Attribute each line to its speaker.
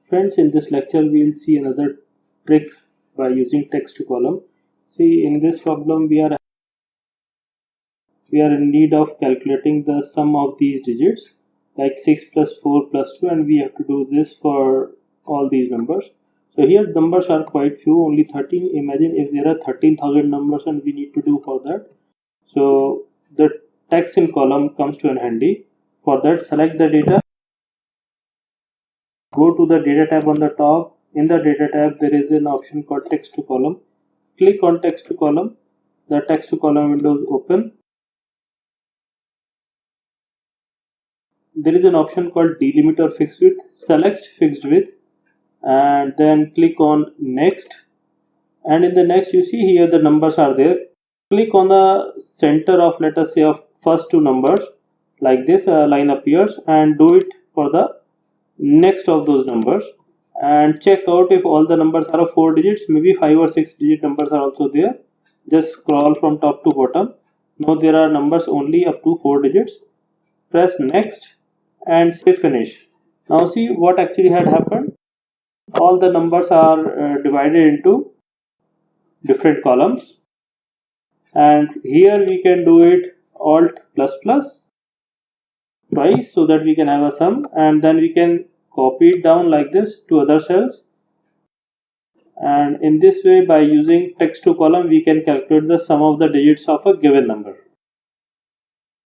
Speaker 1: Friends, in this lecture we will see another trick by using text to column. See, in this problem we are in need of calculating the sum of these digits, like 6 plus 4 plus 2, and we have to do this for all these numbers. So here numbers are quite few, only 13. Imagine if there are 13,000 numbers and we need to do for that. So the text in column comes to an handy. For that, select the data, go to the data tab on the top. In the data tab there is an option called text to column. Click on text to column. The text to column window is open. There is an option called delimiter fixed width. Select fixed width and then click on next, and in the next you see here the numbers are there. Click on the center of, let us say, of first two numbers, like this line appears, and do it for the next of those numbers, and check out if all the numbers are of 4 digits. Maybe 5 or 6 digit numbers are also there. Just scroll from top to bottom. Now there are numbers only up to 4 digits. Press next and say finish. Now see what actually had happened. All the numbers are divided into different columns, and here we can do it alt plus plus twice so that we can have a sum, and then we can copy it down like this to other cells, and in this way, by using text to column, we can calculate the sum of the digits of a given number.